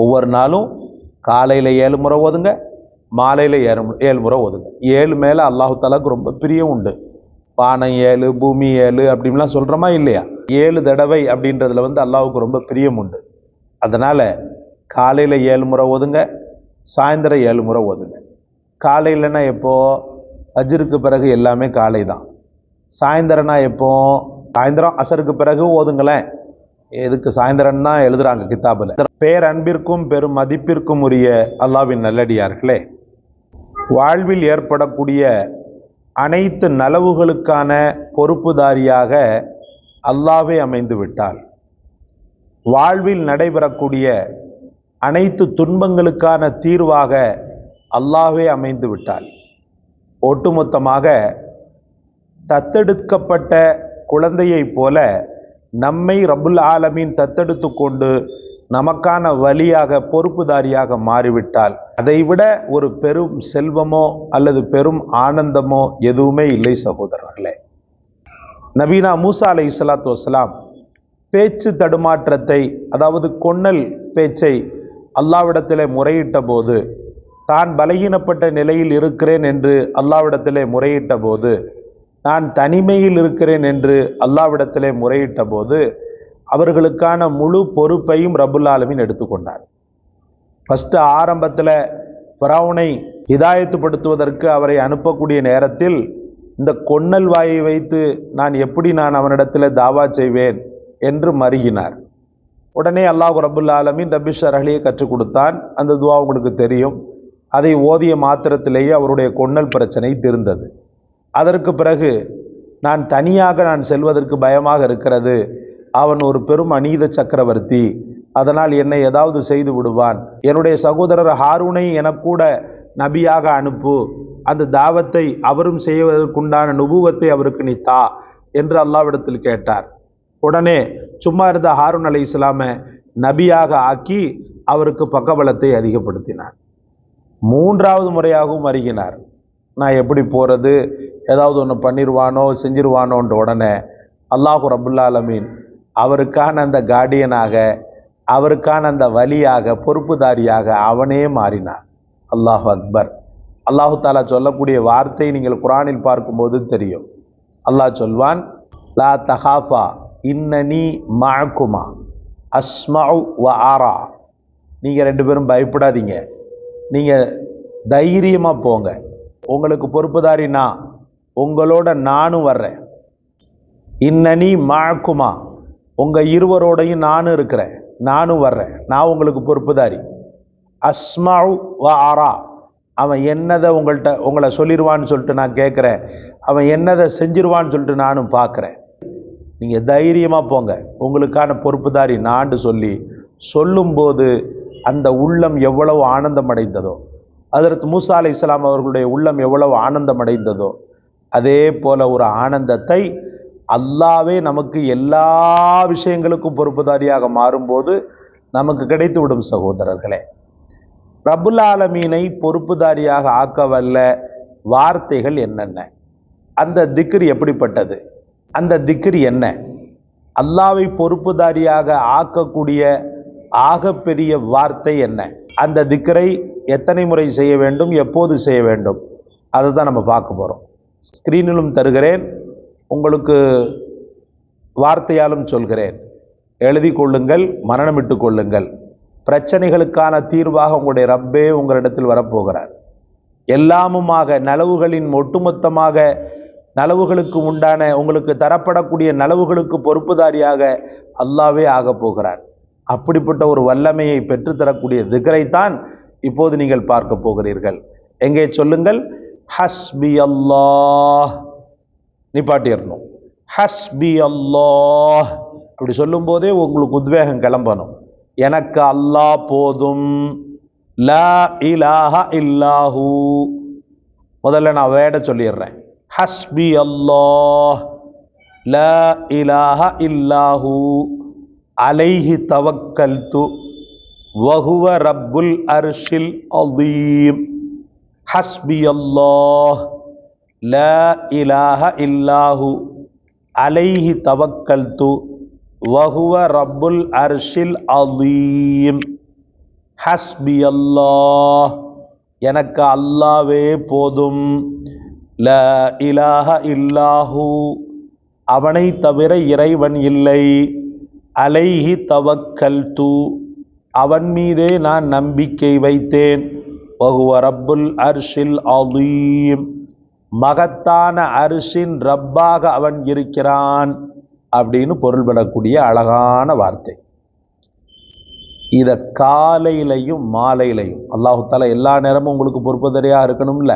ஒவ்வொரு நாளும் காலையில் 7 முறை ஓதுங்க, மாலையில் 7 முறை ஓதுங்க. 7 மேலே அல்லாஹு தாலாவுக்கு ரொம்ப பிரியம் உண்டு. வானம் 7, பூமி 7 அப்படின்லாம் சொல்கிறோமா இல்லையா? 7 தடவை அப்படின்றதுல அல்லாஹுக்கு ரொம்ப பிரியம் உண்டு. அதனால் காலையில் 7 முறை ஓதுங்க, சாயந்தரம் 7 முறை ஓதுங்க. காலையிலனா எப்போ? ஃபஜ்ருக்கு பிறகு எல்லாமே காலை தான். சாயந்தரம்னா எப்போ? சாயந்தரம் அசருக்கு பிறகு ஓதுங்களேன். எதுக்கு சாயந்தரம் தான் எழுதுறாங்க கிதாபில். பேரன்பிற்கும் பெரும் மதிப்பிற்கும் உரிய அல்லாஹ்வின் நல்லடியார்களே, வாழ்வில் ஏற்படக்கூடிய அனைத்து நலவுகளுக்கான பொறுப்புதாரியாக அல்லாஹ்வே அமைந்து விட்டால், வாழ்வில் நடைபெறக்கூடிய அனைத்து துன்பங்களுக்கான தீர்வாக அல்லாஹ்வே அமைந்து விட்டால், ஒட்டுமொத்தமாக தத்தெடுக்கப்பட்ட குழந்தையைப் போல நம்மை ரப்புல் ஆலமீன் தத்தெடுத்து கொண்டு நமக்கான வழியாக பொறுப்புதாரியாக மாறிவிட்டால், அதைவிட ஒரு பெரும் செல்வமோ அல்லது பெரும் ஆனந்தமோ எதுவுமே இல்லை சகோதரர்களே. நபீனா மூசா அலைஹிஸ்ஸலாத்து வஸ்ஸலாம் பேச்சு தடுமாற்றத்தை, அதாவது கொன்னல் பேச்சை அல்லாஹ்விடத்திலே முறையிட்ட போது, தான் பலகீனப்பட்ட நிலையில் இருக்கிறேன் என்று அல்லாஹ்விடத்திலே முறையிட்ட போது, நான் தனிமையில் இருக்கிறேன் என்று அல்லாஹ்விடத்திலே முறையிட்ட போது, அவர்களுக்கான முழு பொறுப்பையும் ரப்புல் ஆலமீன் எடுத்துக்கொண்டார். ஃபஸ்ட்டு ஆரம்பத்தில் ஃபிரௌனை ஹிதாயத்துப்படுத்துவதற்கு அவரை அனுப்பக்கூடிய நேரத்தில் இந்த கொன்னல் வாயை வைத்து நான் அவனிடத்தில் தாவா செய்வேன் என்று மருகினார். உடனே அல்லாஹ் ரப்புல் ஆலமீன் ரப்பி ஷ்ரஹ்லி கற்றுக் கொடுத்தான். அந்த துவா உங்களுக்கு தெரியும். அதை ஓதிய மாத்திரத்திலேயே அவருடைய கொன்னல் பிரச்சனை தீர்ந்தது. அதற்கு பிறகு நான் செல்வதற்கு பயமாக இருக்கிறது, அவன் ஒரு பெரும் அநீத சக்கரவர்த்தி, அதனால் என்னை ஏதாவது செய்து விடுவான், என்னுடைய சகோதரர் ஹாரூனை எனக்கூட நபியாக அனுப்பு, அந்த தாவத்தை அவரும் செய்வதற்குண்டான நுபுவத்தை அவருக்கு நீ தா என்று அல்லாஹ்விடத்தில் கேட்டார். உடனே சும்மா இருந்த ஹாரூன் அலைஹிஸ்ஸலாமை நபியாக ஆக்கி அவருக்கு பக்கபலத்தை அதிகப்படுத்தினார். 3வது முறையாகவும் வருகினார். நான் எப்படி போகிறது, ஏதாவது ஒன்று பண்ணிடுவானோ செஞ்சிருவானோன்ற உடனே அல்லாஹு ரப்புல் ஆலமீன் அவருக்கான அந்த கார்டியனாக, அவருக்கான அந்த வலியாக, பொறுப்புதாரியாக அவனே மாறினார். அல்லாஹு அக்பர். அல்லாஹு தாலா சொல்லக்கூடிய வார்த்தை நீங்கள் குர்ஆனில் பார்க்கும்போது தெரியும். அல்லாஹ் சொல்வான், லா தஹாஃபா இன்னனி மஅகுமா அஸ்மஉ வ ஆரா. நீங்கள் 2 பேரும் பயப்படாதீங்க, நீங்கள் தைரியமாக போங்க, உங்களுக்கு பொறுப்புதாரி நான், உங்களோட நானும் வர்றேன். இன்னனி மஅகுமா, உங்கள் இருவரோடையும் நானும் இருக்கிறேன், நானும் வர்றேன், நான் உங்களுக்கு பொறுப்புதாரி. அஸ்மஉ வ ஆரா, அவன் என்னதை உங்களை சொல்லிடுவான்னு சொல்லிட்டு நான் கேட்குறேன், அவன் என்னதை செஞ்சிருவான்னு சொல்லிட்டு நானும் பார்க்குறேன். நீங்கள் தைரியமாக போங்க, உங்களுக்கான பொறுப்புதாரி நான்னு சொல்லும்போது அந்த உள்ளம் எவ்வளவு ஆனந்தம் அடைந்ததோ, ஹஜ்ரத் மூசா அலைஹிஸ்ஸலாம் அவர்களுடைய உள்ளம் எவ்வளவு ஆனந்தம் அடைந்ததோ, அதே போல ஒரு ஆனந்தத்தை அல்லாஹ்வே நமக்கு எல்லா விஷயங்களுக்கும் பொறுப்புதாரியாக மாறும்போது நமக்கு கிடைத்து விடும் சகோதரர்களே. ரப்புல் ஆலமீனை பொறுப்புதாரியாக ஆக்க வல்ல வார்த்தைகள் என்னென்ன, அந்த திக்ர் எப்படிப்பட்டது, அந்த திக்ர் என்ன, அல்லாஹ்வை பொறுப்புதாரியாக ஆக்கக்கூடிய ஆகப்பெரிய வார்த்தை என்ன, அந்த திக்ரை எத்தனை முறை செய்ய வேண்டும், எப்போது செய்ய வேண்டும், அதை தான் நம்ம பார்க்க போகிறோம். ஸ்க்ரீனிலும் தருகிறேன், உங்களுக்கு வார்த்தையாலும் சொல்கிறேன். எழுதி கொள்ளுங்கள், மரணமிட்டு கொள்ளுங்கள். பிரச்சனைகளுக்கான தீர்வாக உங்களுடைய ரப்பே உங்களிடத்தில் வரப்போகிறார். எல்லாமுமாக நலவுகளின் ஒட்டுமொத்தமாக நலவுகளுக்கு உண்டான உங்களுக்கு தரப்படக்கூடிய நலவுகளுக்கு பொறுப்புதாரியாக அல்லாஹ்வே ஆகப் போகிறார். அப்படிப்பட்ட ஒரு வல்லமையை பெற்றுத்தரக்கூடிய திக்ரைத்தான் இப்போது நீங்கள் பார்க்க போகிறீர்கள். எங்கே சொல்லுங்கள், ஹஸ்பி அல்லாஹ், நிப்பாட்டிடணும். ஹஸ்பி அல்லாஹ் அப்படி சொல்லும் போதே உங்களுக்கு உத்வேகம் கிளம்பணும். எனக்கு அல்லாஹ் போதும். லா இலாஹ இல்லாஹு, முதல்ல நான் வேட சொல்லிடுறேன். ஹஸ்பி அல்லாஹ் லா இலாஹ இல்லாஹு அலைஹி தவக்கல்து வஹுவ ரப்புல் அர்ஷில் அஸீம். ஹஸ்பி அல்லாஹ் லா இலாஹ இல்லாஹு அலைஹி தவக்கல்து வஹுவ ரப்புல் அர்ஷில் அஸீம். ஹஸ்பி அல்லாஹ், எனக்கு அல்லாவே போதும், லா இலாஹ இல்லாஹு, அவனை தவிர இறைவன் இல்லை, அலைஹி தவக்கல்து, அவன் மீதே நான் நம்பிக்கை வைத்தேன், வஹுவ ரப்புல் அர்ஷில் அலீம், மகத்தான அரிசின் ரப்பாக அவன் இருக்கிறான் அப்படின்னு பொருள்படக்கூடிய அழகான வார்த்தை. இதை காலையிலையும் மாலையிலையும் அல்லாஹு தாலா எல்லா நேரமும் உங்களுக்கு பொறுப்புதறியாக இருக்கணும்ல.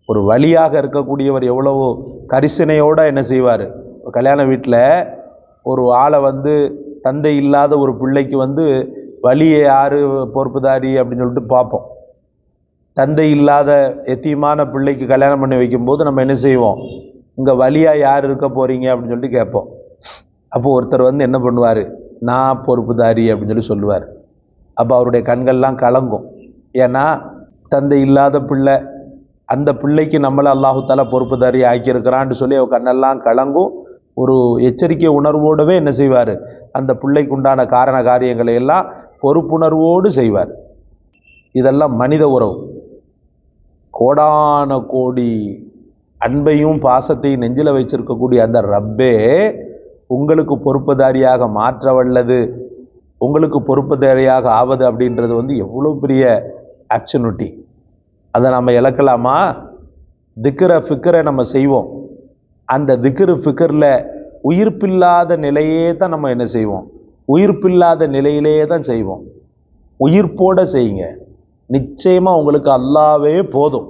ஒரு வழியாக இருக்கக்கூடியவர் எவ்வளவோ கரிசனையோடு என்ன செய்வார். கல்யாண வீட்டில் ஒரு ஆளை தந்தை இல்லாத ஒரு பிள்ளைக்கு வழியை யார் பொறுப்புதாரி அப்படின்னு சொல்லிட்டு பார்ப்போம். தந்தை இல்லாத எத்தியமான பிள்ளைக்கு கல்யாணம் பண்ணி வைக்கும்போது நம்ம என்ன செய்வோம், இங்கே வழியாக யார் இருக்க போகிறீங்க அப்படின்னு சொல்லிட்டு கேட்போம். அப்போது ஒருத்தர் என்ன பண்ணுவார், நான் பொறுப்புதாரி அப்படின்னு சொல்லுவார். அப்போ அவருடைய கண்கள்லாம் கலங்கும். ஏன்னா தந்தை இல்லாத பிள்ளை, அந்த பிள்ளைக்கு நம்மளை அல்லாஹு தாலா பொறுப்புதாரி ஆக்கியிருக்கிறான்னு சொல்லி அவர் கண்ணெல்லாம் கலங்கும். ஒரு எச்சரிக்கை உணர்வோடவே என்ன செய்வார், அந்த பிள்ளைக்கு உண்டான காரண காரியங்களை எல்லாம் பொறுப்புணர்வோடு செய்வார். இதெல்லாம் மனித உறவு. கோடான கோடி அன்பையும் பாசத்தையும் நெஞ்சில் வச்சிருக்கக்கூடிய அந்த ரப்பே உங்களுக்கு பொறுப்புதாரியாக மாற்ற வல்லது, உங்களுக்கு பொறுப்புதாரியாக ஆவது அப்படின்றது எவ்வளோ பெரிய ஆக்சுவலிட்டி. அதை நம்ம இழக்கலாமா? திக்ர ஃபிக்கரை நம்ம செய்வோம். அந்த திக்ரு ஃபிக்கரில் உயிர்ப்பில்லாத நிலையே தான் நம்ம என்ன செய்வோம், உயிர்ப்பில்லாத நிலையிலேயே தான் செய்வோம். உயிர்ப்போட செய்யுங்க, நிச்சயமாக உங்களுக்கு அல்லாவே போதும்.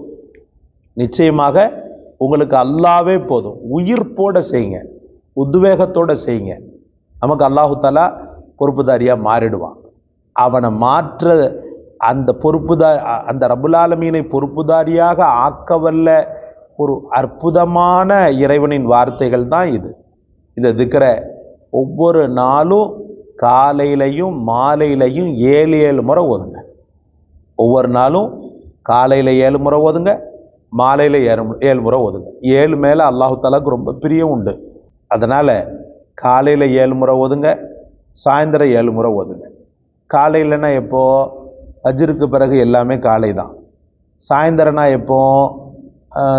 நிச்சயமாக உங்களுக்கு அல்லாவே போதும். உயிர்ப்போட செய்யுங்க, உத்வேகத்தோடு செய்யுங்க. நமக்கு அல்லாஹு தாலா பொறுப்புதாரியாக மாறிடுவான். அவனை மாற்ற அந்த அந்த ரப்புல் ஆலமீனை பொறுப்புதாரியாக ஆக்கவல்ல ஒரு அற்புதமான இறைவனின் வார்த்தைகள் தான் இது. இந்த திக்ர ஒவ்வொரு நாளும் காலையிலையும் மாலையிலையும் 7 முறை ஓதுங்க. ஒவ்வொரு நாளும் காலையில் 7 முறை ஓதுங்க, மாலையில் 7 முறை ஓதுங்க. 7 மேலே அல்லாஹு தாலாவுக்கு ரொம்ப பிரியம் உண்டு. அதனால் காலையில் 7 முறை ஓதுங்க, சாயந்தரம் 7 முறை ஓதுங்க. காலையிலனா எப்போ, ஃபஜ்ருக்கு பிறகு எல்லாமே காலை தான். சாயந்தரம்னா எப்போ,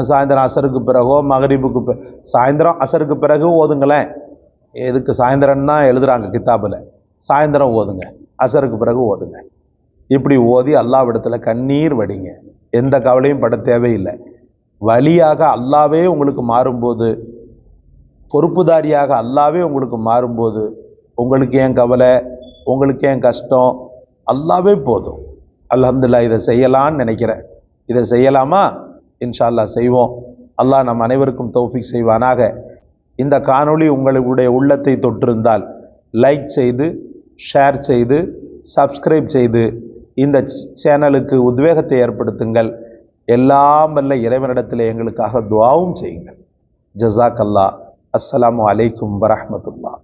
சாயந்தரம் அசருக்கு பிறகோ மகரிபுக்கு சாயந்தரம் அசருக்கு பிறகு ஓதுங்களேன். எதுக்கு சாயந்தரம் தான் எழுதுகிறாங்க கித்தாபில், சாயந்தரம் ஓதுங்க, அசருக்கு பிறகு ஓதுங்க. இப்படி ஓதி அல்லாஹ்விடத்தில் கண்ணீர் வடிங்க. எந்த கவலையும் பட தேவையில்லை. வழியாக அல்லாவே உங்களுக்கு மாறும்போது, பொறுப்புதாரியாக அல்லாவே உங்களுக்கு மாறும்போது உங்களுக்கு ஏன் கவலை, உங்களுக்கு ஏன் கஷ்டம், அல்லாவே போதும். அல்ஹம்துலில்லாஹ், இதை செய்யலான்னு நினைக்கிறேன். இதை செய்யலாமா? இன்ஷா அல்லாஹ் செய்வோம். அல்லாஹ் நம் அனைவருக்கும் தௌஃபீக் செய்வானாக. இந்த காணொளி உங்களுடைய உள்ளத்தை தொற்றிருந்தால் லைக் செய்து, ஷேர் செய்து, சப்ஸ்கிரைப் செய்து இந்த சேனலுக்கு உத்வேகத்தை ஏற்படுத்துங்கள். எல்லாம் வல்ல இறைவனிடத்தில் எங்களுக்காக துஆவும் செய்யுங்கள். ஜஸாக் அல்லாஹ். அஸ்ஸலாமு அலைக்கும் வரஹ்மத்துல்லாஹ்.